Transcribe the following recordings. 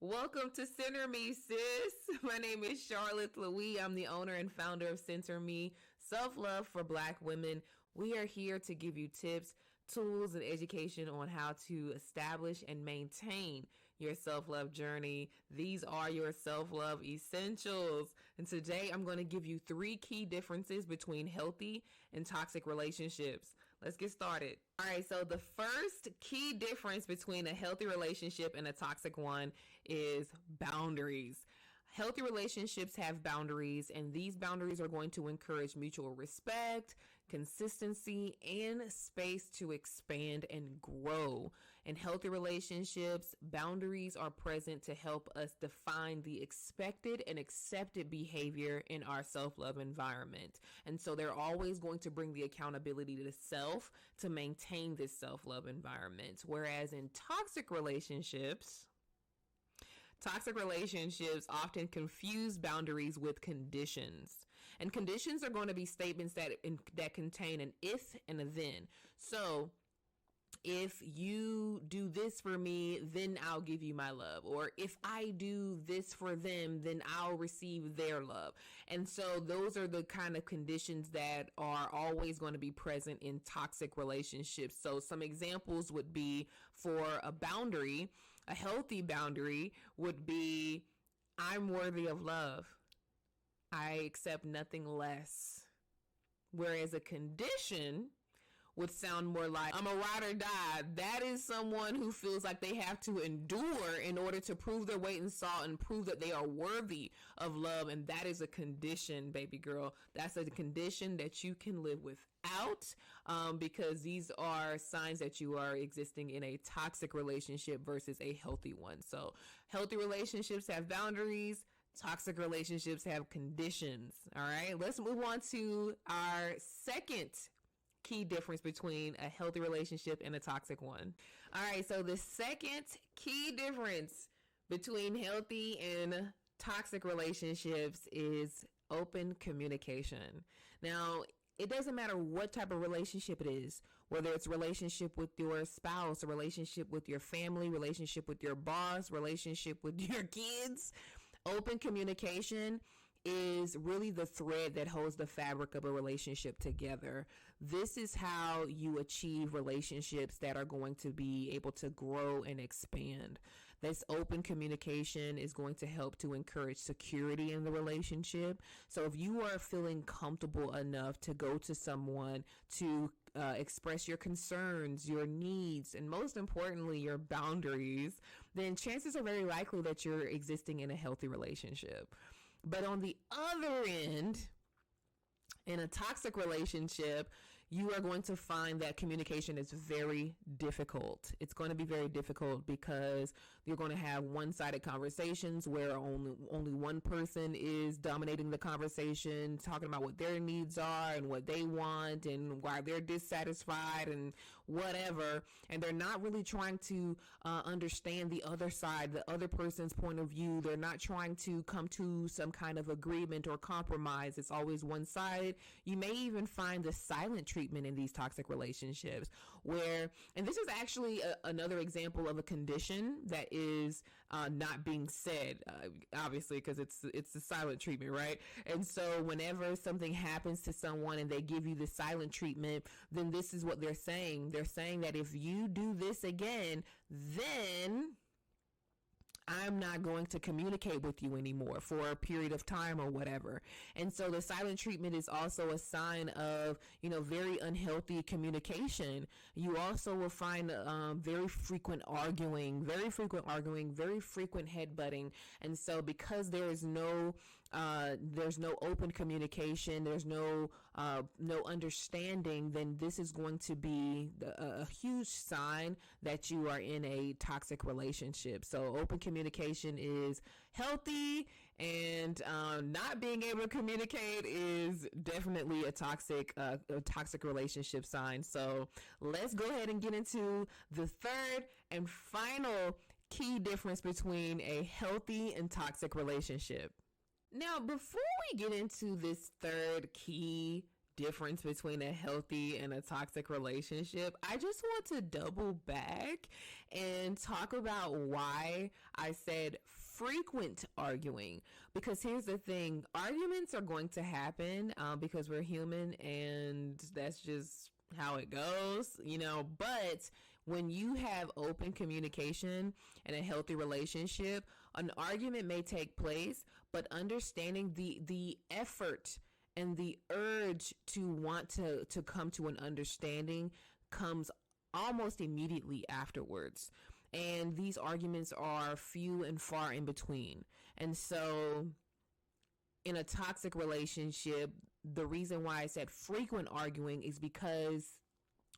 Welcome to SenterME, sis. My name is Charlotte Louis. I'm the owner and founder of SenterME, Self-Love for Black Women. We are here to give you tips, tools, and education on how to establish and maintain your self-love journey. These are your self-love essentials. And today I'm going to give you 3 key differences between healthy and toxic relationships. Let's get started. All right, so the first key difference between a healthy relationship and a toxic one is boundaries. Healthy relationships have boundaries, and these boundaries are going to encourage mutual respect, consistency, and space to expand and grow. In healthy relationships, boundaries are present to help us define the expected and accepted behavior in our self-love environment. And so they're always going to bring the accountability to the self to maintain this self-love environment. Whereas in toxic relationships often confuse boundaries with conditions. And conditions are going to be statements that contain an if and a then. So if you do this for me, then I'll give you my love. Or if I do this for them, then I'll receive their love. And so those are the kind of conditions that are always going to be present in toxic relationships. So some examples would be for a boundary. A healthy boundary would be, I'm worthy of love. I accept nothing less. Whereas a condition would sound more like, I'm a ride or die. That is someone who feels like they have to endure in order to prove their weight in salt and prove that they are worthy of love. And that is a condition, baby girl. That's a condition that you can live without, because these are signs that you are existing in a toxic relationship versus a healthy one. So healthy relationships have boundaries. Toxic relationships have conditions. All right, let's move on to our second key difference between a healthy relationship and a toxic one. All right, so the second key difference between healthy and toxic relationships is open communication. Now, it doesn't matter what type of relationship it is, whether it's a relationship with your spouse, a relationship with your family, relationship with your boss, relationship with your kids. Open communication is really the thread that holds the fabric of a relationship together. This is how you achieve relationships that are going to be able to grow and expand. This open communication is going to help to encourage security in the relationship. So if you are feeling comfortable enough to go to someone to express your concerns, your needs, and most importantly, your boundaries, then chances are very likely that you're existing in a healthy relationship. But on the other end, in a toxic relationship, you are going to find that communication is very difficult. It's going to be very difficult because you're going to have one-sided conversations where only one person is dominating the conversation, talking about what their needs are and what they want and why they're dissatisfied and whatever. And they're not really trying to understand the other side, the other person's point of view. They're not trying to come to some kind of agreement or compromise. It's always one side. You may even find the silent treatment in these toxic relationships where, and this is actually another example of a condition that is not being said, obviously, because it's the silent treatment, right? And so whenever something happens to someone and they give you the silent treatment, then this is what they're saying. They're saying that if you do this again, then I'm not going to communicate with you anymore for a period of time or whatever. And so the silent treatment is also a sign of, very unhealthy communication. You also will find very frequent arguing, very frequent headbutting. And so because there's no open communication, there's no understanding, then this is going to be a huge sign that you are in a toxic relationship. So open communication is healthy, and not being able to communicate is definitely a toxic relationship sign. So let's go ahead and get into the third and final key difference between a healthy and toxic relationship. Now, before we get into this third key difference between a healthy and a toxic relationship, I just want to double back and talk about why I said frequent arguing. Because here's the thing, arguments are going to happen because we're human, and that's just how it goes, but when you have open communication and a healthy relationship, an argument may take place, but understanding the effort and the urge to want to come to an understanding comes almost immediately afterwards. And these arguments are few and far in between. And so in a toxic relationship, the reason why I said frequent arguing is because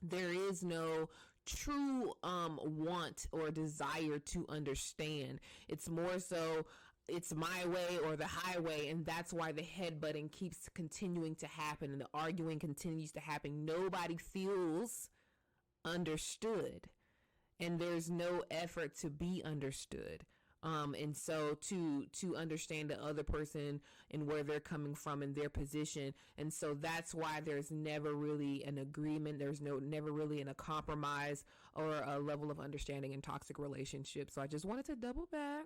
there is no true want or desire to understand. It's more so it's my way or the highway, and that's why the headbutting keeps continuing to happen and the arguing continues to happen. Nobody feels understood, and there's no effort to be understood. And so to understand the other person and where they're coming from and their position. And so that's why there's never really an agreement. There's never really a compromise or a level of understanding in toxic relationships. So I just wanted to double back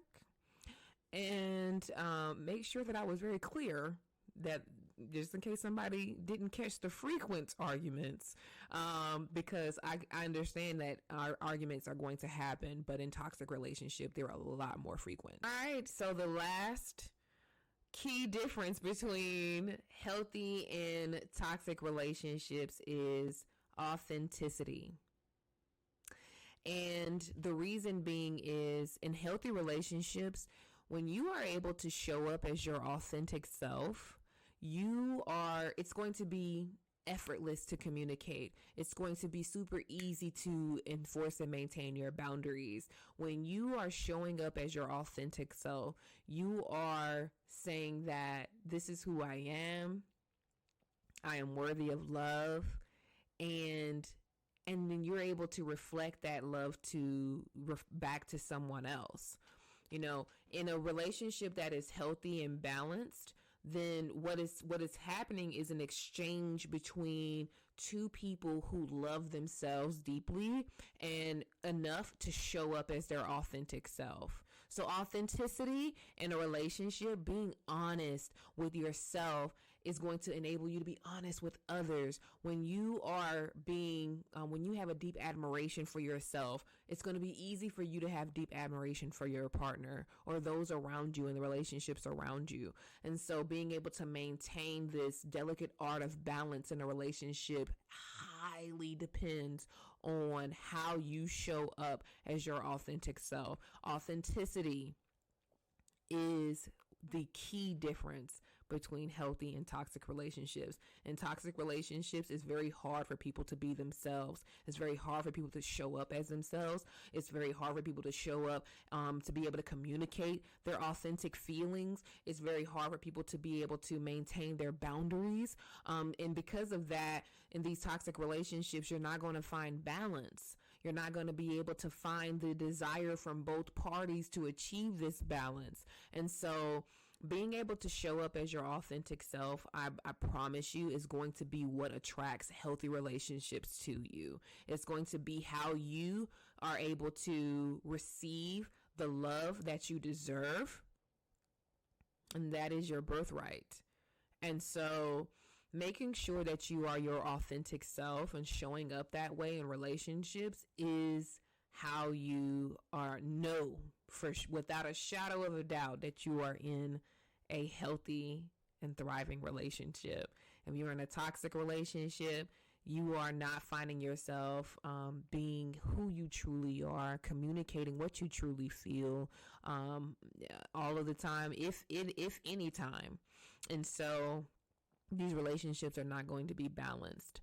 and make sure that I was very clear, that just in case somebody didn't catch the frequent arguments, because I understand that our arguments are going to happen, but in toxic relationship, they're a lot more frequent. All right, so the last key difference between healthy and toxic relationships is authenticity. And the reason being is, in healthy relationships, when you are able to show up as your authentic self, it's going to be effortless to communicate. It's going to be super easy to enforce and maintain your boundaries. When you are showing up as your authentic self, you are saying that this is who I am worthy of love, and then you're able to reflect that love back to someone else. In a relationship that is healthy and balanced, then what is happening is an exchange between two people who love themselves deeply and enough to show up as their authentic self. So authenticity in a relationship, being honest with yourself, is going to enable you to be honest with others. When you have a deep admiration for yourself, it's going to be easy for you to have deep admiration for your partner or those around you and the relationships around you. And so being able to maintain this delicate art of balance in a relationship highly depends on how you show up as your authentic self. Authenticity is the key difference between healthy and toxic relationships. In toxic relationships, it's very hard for people to be themselves. It's very hard for people to show up as themselves. It's very hard for people to show up to be able to communicate their authentic feelings. It's very hard for people to be able to maintain their boundaries. And because of that, in these toxic relationships, you're not going to find balance. You're not going to be able to find the desire from both parties to achieve this balance. And so being able to show up as your authentic self, I promise you, is going to be what attracts healthy relationships to you. It's going to be how you are able to receive the love that you deserve, and that is your birthright. And so making sure that you are your authentic self and showing up that way in relationships is how you know without a shadow of a doubt that you are in a healthy and thriving relationship. If you're in a toxic relationship, you are not finding yourself being who you truly are, communicating what you truly feel all of the time, if any time. And so these relationships are not going to be balanced.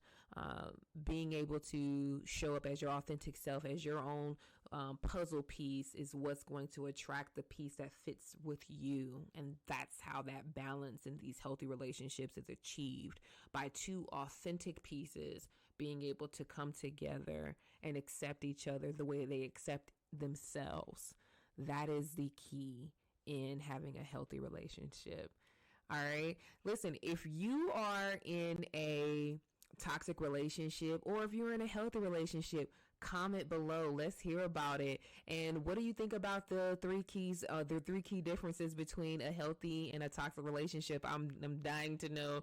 Being able to show up as your authentic self, as your own puzzle piece, is what's going to attract the piece that fits with you. And that's how that balance in these healthy relationships is achieved, by two authentic pieces being able to come together and accept each other the way they accept themselves. That is the key in having a healthy relationship. All right. Listen, if you are in a toxic relationship or if you're in a healthy relationship, comment below. Let's hear about it. And what do you think about the three key differences between a healthy and a toxic relationship? I'm dying to know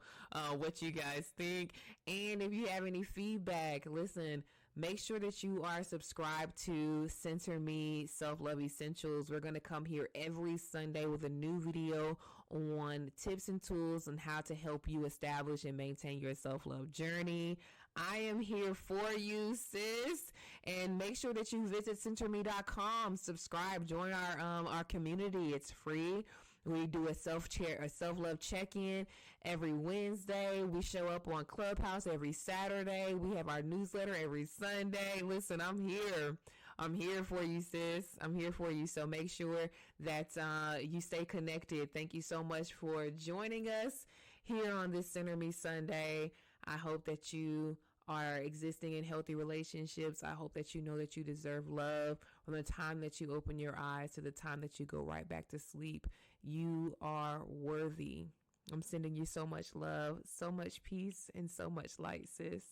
what you guys think. And if you have any feedback, listen, make sure that you are subscribed to SenterME Self-Love Essentials. We're going to come here every Sunday with a new video on tips and tools on how to help you establish and maintain your self-love journey. I am here for you, sis. And make sure that you visit SenterME.com, subscribe, join our community. It's free. We do a self-love check-in every Wednesday. We show up on Clubhouse every Saturday. We have our newsletter every Sunday. Listen, I'm here. I'm here for you, sis. I'm here for you. So make sure that you stay connected. Thank you so much for joining us here on this SenterME Sunday. I hope that you are existing in healthy relationships. I hope that you know that you deserve love from the time that you open your eyes to the time that you go right back to sleep. You are worthy. I'm sending you so much love, so much peace, and so much light, sis.